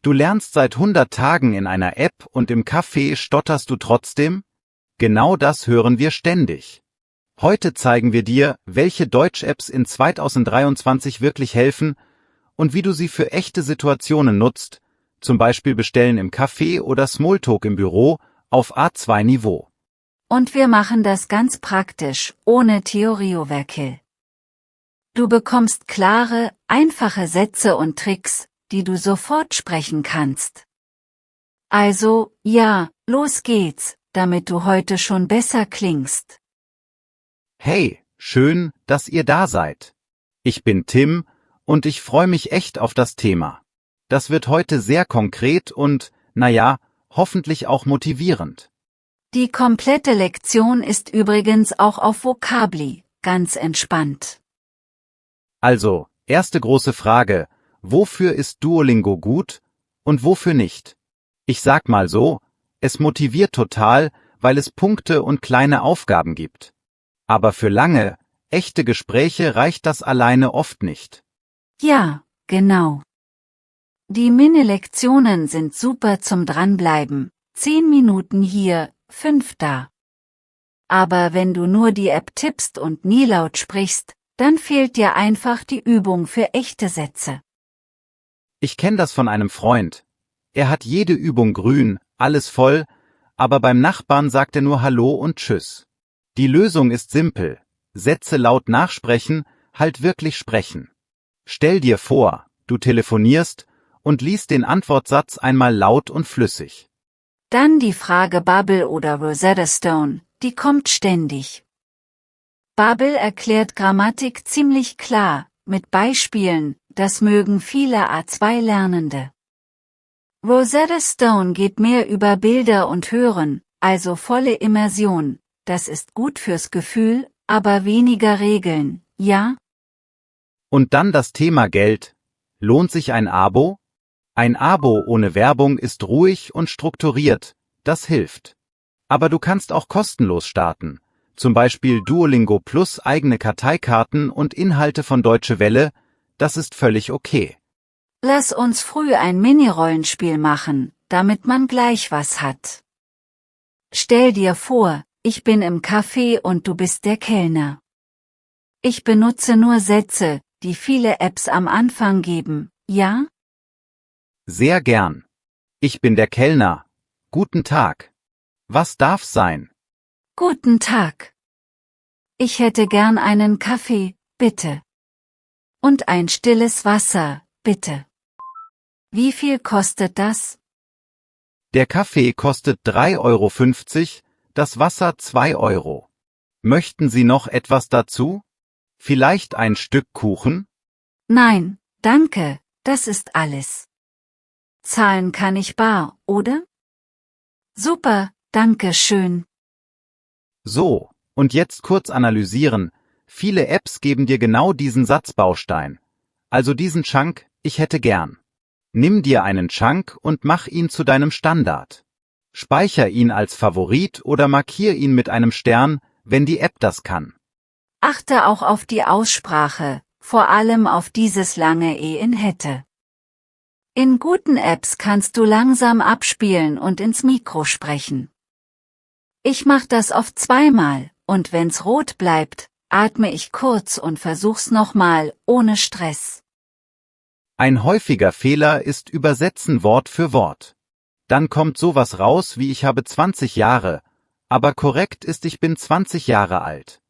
Du lernst seit 100 Tagen in einer App und im Café stotterst du trotzdem? Genau das hören wir ständig. Heute zeigen wir dir, welche Deutsch-Apps in 2023 wirklich helfen und wie du sie für echte Situationen nutzt, zum Beispiel Bestellen im Café oder Smalltalk im Büro auf A2-Niveau. Und wir machen das ganz praktisch, ohne Theorieoverkill. Du bekommst klare, einfache Sätze und Tricks, die du sofort sprechen kannst. Also, ja, los geht's, damit du heute schon besser klingst. Hey, schön, dass ihr da seid. Ich bin Tim und ich freue mich echt auf das Thema. Das wird heute sehr konkret und, hoffentlich auch motivierend. Die komplette Lektion ist übrigens auch auf Vocabli, ganz entspannt. Also, erste große Frage, wofür ist Duolingo gut und wofür nicht? Ich sag mal so, es motiviert total, weil es Punkte und kleine Aufgaben gibt. Aber für lange, echte Gespräche reicht das alleine oft nicht. Ja, genau. Die Mini-Lektionen sind super zum Dranbleiben, 10 Minuten hier, 5 da. Aber wenn du nur die App tippst und nie laut sprichst, dann fehlt dir einfach die Übung für echte Sätze. Ich kenne das von einem Freund. Er hat jede Übung grün, alles voll, aber beim Nachbarn sagt er nur Hallo und Tschüss. Die Lösung ist simpel. Sätze laut nachsprechen, halt wirklich sprechen. Stell dir vor, du telefonierst und liest den Antwortsatz einmal laut und flüssig. Dann die Frage Bubble oder Rosetta Stone, die kommt ständig. Bubble erklärt Grammatik ziemlich klar, mit Beispielen, das mögen viele A2-Lernende. Rosetta Stone geht mehr über Bilder und Hören, also volle Immersion, das ist gut fürs Gefühl, aber weniger Regeln, ja? Und dann das Thema Geld. Lohnt sich ein Abo? Ein Abo ohne Werbung ist ruhig und strukturiert, das hilft. Aber du kannst auch kostenlos starten. Zum Beispiel Duolingo Plus eigene Karteikarten und Inhalte von Deutsche Welle, das ist völlig okay. Lass uns früh ein Mini-Rollenspiel machen, damit man gleich was hat. Stell dir vor, ich bin im Café und du bist der Kellner. Ich benutze nur Sätze, die viele Apps am Anfang geben, ja? Sehr gern. Ich bin der Kellner. Guten Tag. Was darf's sein? Guten Tag. Ich hätte gern einen Kaffee, bitte. Und ein stilles Wasser, bitte. Wie viel kostet das? Der Kaffee kostet 3,50 €, das Wasser 2 €. Möchten Sie noch etwas dazu? Vielleicht ein Stück Kuchen? Nein, danke, das ist alles. Zahlen kann ich bar, oder? Super, danke schön. So, und jetzt kurz analysieren. Viele Apps geben dir genau diesen Satzbaustein. Also diesen Chunk, ich hätte gern. Nimm dir einen Chunk und mach ihn zu deinem Standard. Speicher ihn als Favorit oder markier ihn mit einem Stern, wenn die App das kann. Achte auch auf die Aussprache, vor allem auf dieses lange E in hätte. In guten Apps kannst du langsam abspielen und ins Mikro sprechen. Ich mach das oft zweimal, und wenn's rot bleibt, atme ich kurz und versuch's nochmal, ohne Stress. Ein häufiger Fehler ist Übersetzen Wort für Wort. Dann kommt sowas raus wie ich habe 20 Jahre, aber korrekt ist ich bin 20 Jahre alt.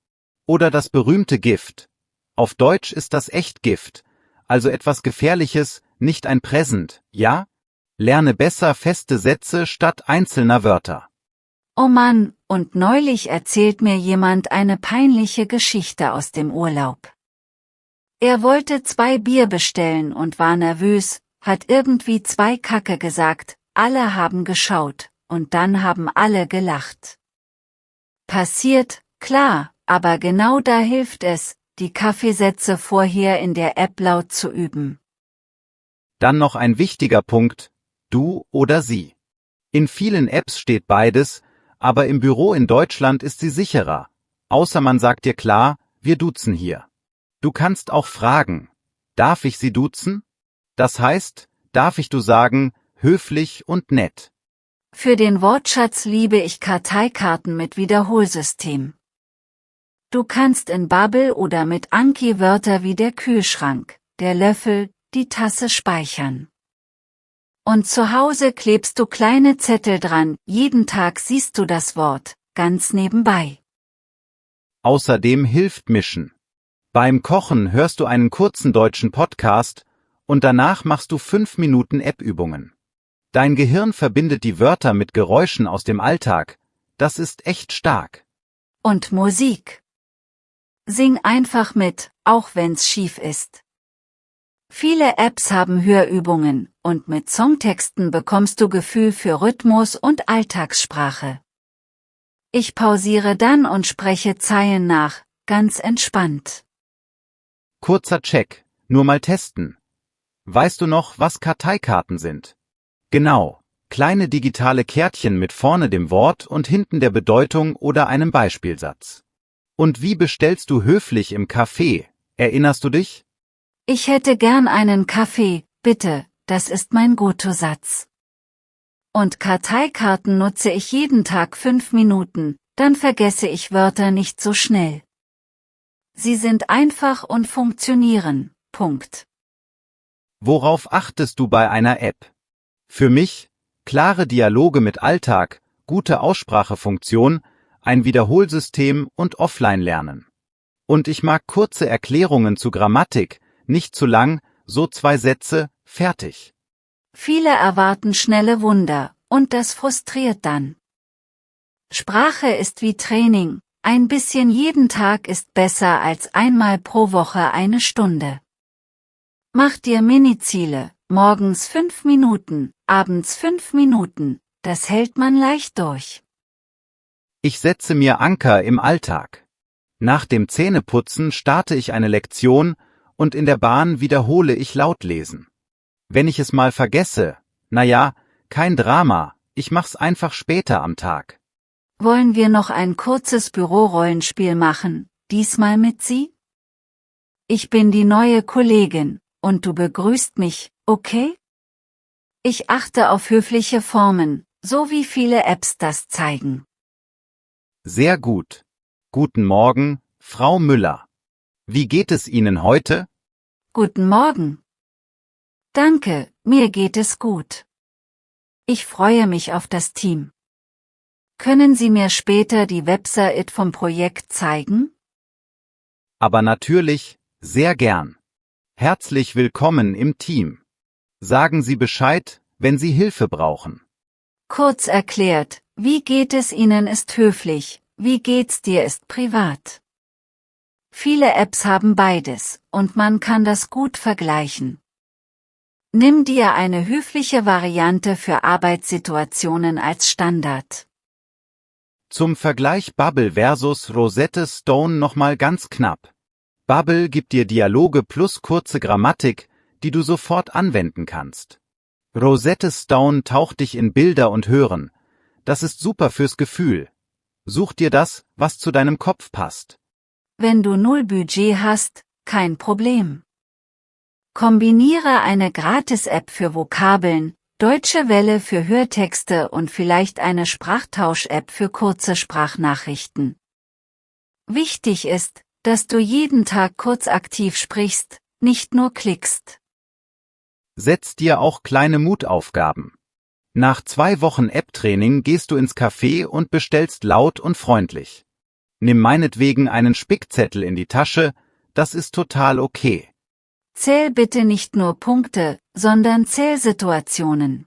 Oder das berühmte Gift. Auf Deutsch ist das echt Gift, also etwas Gefährliches, nicht ein Präsent, ja? Lerne besser feste Sätze statt einzelner Wörter. Oh Mann, und neulich erzählt mir jemand eine peinliche Geschichte aus dem Urlaub. Er wollte 2 Bier bestellen und war nervös, hat irgendwie 2 Kacke gesagt, alle haben geschaut, und dann haben alle gelacht. Passiert, klar, aber genau da hilft es, die Kaffeesätze vorher in der App laut zu üben. Dann noch ein wichtiger Punkt, du oder sie. In vielen Apps steht beides, aber im Büro in Deutschland ist sie sicherer, außer man sagt dir klar, wir duzen hier. Du kannst auch fragen, darf ich Sie duzen? Das heißt, darf ich du sagen, höflich und nett. Für den Wortschatz liebe ich Karteikarten mit Wiederholsystem. Du kannst in Bubble oder mit Anki Wörter wie der Kühlschrank, der Löffel, die Tasse speichern. Und zu Hause klebst du kleine Zettel dran, jeden Tag siehst du das Wort, ganz nebenbei. Außerdem hilft Mischen. Beim Kochen hörst du einen kurzen deutschen Podcast und danach machst du 5 Minuten App-Übungen. Dein Gehirn verbindet die Wörter mit Geräuschen aus dem Alltag. Das ist echt stark. Und Musik. Sing einfach mit, auch wenn's schief ist. Viele Apps haben Hörübungen, und mit Songtexten bekommst du Gefühl für Rhythmus und Alltagssprache. Ich pausiere dann und spreche Zeilen nach, ganz entspannt. Kurzer Check, nur mal testen. Weißt du noch, was Karteikarten sind? Genau, kleine digitale Kärtchen mit vorne dem Wort und hinten der Bedeutung oder einem Beispielsatz. Und wie bestellst du höflich im Café? Erinnerst du dich? Ich hätte gern einen Kaffee, bitte, das ist mein Go-To-Satz. Und Karteikarten nutze ich jeden Tag 5 Minuten, dann vergesse ich Wörter nicht so schnell. Sie sind einfach und funktionieren, Punkt. Worauf achtest du bei einer App? Für mich, klare Dialoge mit Alltag, gute Aussprachefunktion, ein Wiederholsystem und Offline-Lernen. Und ich mag kurze Erklärungen zu Grammatik, nicht zu lang, so 2 Sätze, fertig. Viele erwarten schnelle Wunder, und das frustriert dann. Sprache ist wie Training, ein bisschen jeden Tag ist besser als einmal pro Woche eine Stunde. Mach dir Mini-Ziele, morgens 5 Minuten, abends 5 Minuten, das hält man leicht durch. Ich setze mir Anker im Alltag. Nach dem Zähneputzen starte ich eine Lektion und in der Bahn wiederhole ich laut lesen. Wenn ich es mal vergesse, naja, kein Drama, ich mach's einfach später am Tag. Wollen wir noch ein kurzes Bürorollenspiel machen, diesmal mit Sie? Ich bin die neue Kollegin, und du begrüßt mich, okay? Ich achte auf höfliche Formen, so wie viele Apps das zeigen. Sehr gut. Guten Morgen, Frau Müller. Wie geht es Ihnen heute? Guten Morgen. Danke, mir geht es gut. Ich freue mich auf das Team. Können Sie mir später die Website vom Projekt zeigen? Aber natürlich, sehr gern. Herzlich willkommen im Team. Sagen Sie Bescheid, wenn Sie Hilfe brauchen. Kurz erklärt, wie geht es Ihnen ist höflich, wie geht's dir ist privat. Viele Apps haben beides, und man kann das gut vergleichen. Nimm dir eine höfliche Variante für Arbeitssituationen als Standard. Zum Vergleich Bubble versus Rosetta Stone nochmal ganz knapp. Bubble gibt dir Dialoge plus kurze Grammatik, die du sofort anwenden kannst. Rosetta Stone taucht dich in Bilder und Hören. Das ist super fürs Gefühl. Such dir das, was zu deinem Kopf passt. Wenn du 0 Budget hast, kein Problem. Kombiniere eine Gratis-App für Vokabeln, Deutsche Welle für Hörtexte und vielleicht eine Sprachtausch-App für kurze Sprachnachrichten. Wichtig ist, dass du jeden Tag kurz aktiv sprichst, nicht nur klickst. Setz dir auch kleine Mutaufgaben. Nach 2 Wochen App-Training gehst du ins Café und bestellst laut und freundlich. Nimm meinetwegen einen Spickzettel in die Tasche, das ist total okay. Zähl bitte nicht nur Punkte, sondern Zählsituationen.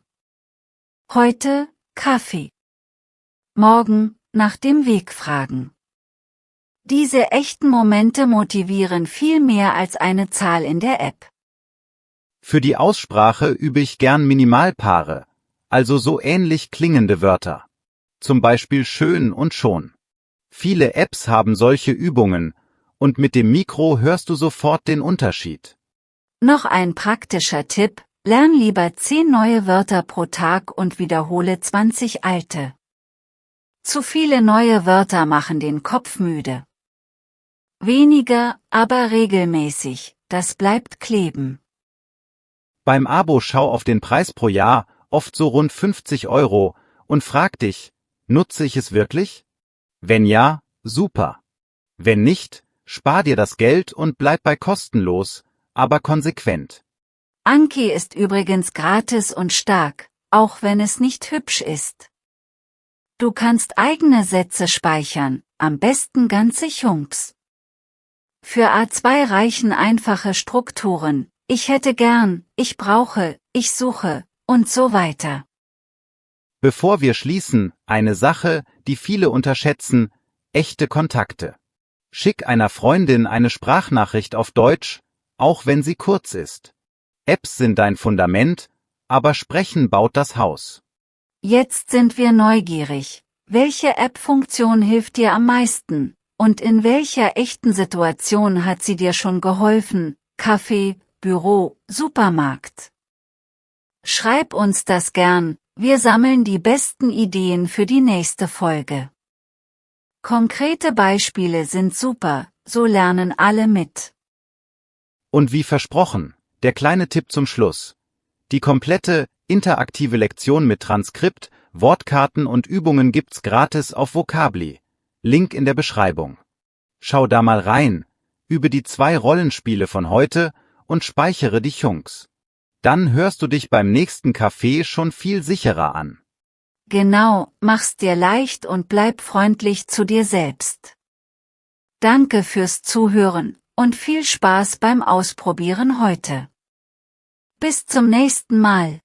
Heute, Kaffee. Morgen, nach dem Weg fragen. Diese echten Momente motivieren viel mehr als eine Zahl in der App. Für die Aussprache übe ich gern Minimalpaare, also so ähnlich klingende Wörter. Zum Beispiel schön und schon. Viele Apps haben solche Übungen, und mit dem Mikro hörst du sofort den Unterschied. Noch ein praktischer Tipp, lern lieber 10 neue Wörter pro Tag und wiederhole 20 alte. Zu viele neue Wörter machen den Kopf müde. Weniger, aber regelmäßig, das bleibt kleben. Beim Abo schau auf den Preis pro Jahr, oft so rund 50 €, und frag dich, nutze ich es wirklich? Wenn ja, super. Wenn nicht, spar dir das Geld und bleib bei kostenlos, aber konsequent. Anki ist übrigens gratis und stark, auch wenn es nicht hübsch ist. Du kannst eigene Sätze speichern, am besten ganze Chunks. Für A2 reichen einfache Strukturen: ich hätte gern, ich brauche, ich suche und so weiter. Bevor wir schließen, eine Sache, die viele unterschätzen: echte Kontakte. Schick einer Freundin eine Sprachnachricht auf Deutsch, auch wenn sie kurz ist. Apps sind dein Fundament, aber Sprechen baut das Haus. Jetzt sind wir neugierig. Welche App-Funktion hilft dir am meisten? Und in welcher echten Situation hat sie dir schon geholfen? Café, Büro, Supermarkt? Schreib uns das gern, wir sammeln die besten Ideen für die nächste Folge. Konkrete Beispiele sind super, so lernen alle mit. Und wie versprochen, der kleine Tipp zum Schluss. Die komplette, interaktive Lektion mit Transkript, Wortkarten und Übungen gibt's gratis auf Vocably. Link in der Beschreibung. Schau da mal rein, übe die 2 Rollenspiele von heute und speichere die Chunks. Dann hörst du dich beim nächsten Café schon viel sicherer an. Genau, mach's dir leicht und bleib freundlich zu dir selbst. Danke fürs Zuhören und viel Spaß beim Ausprobieren heute. Bis zum nächsten Mal.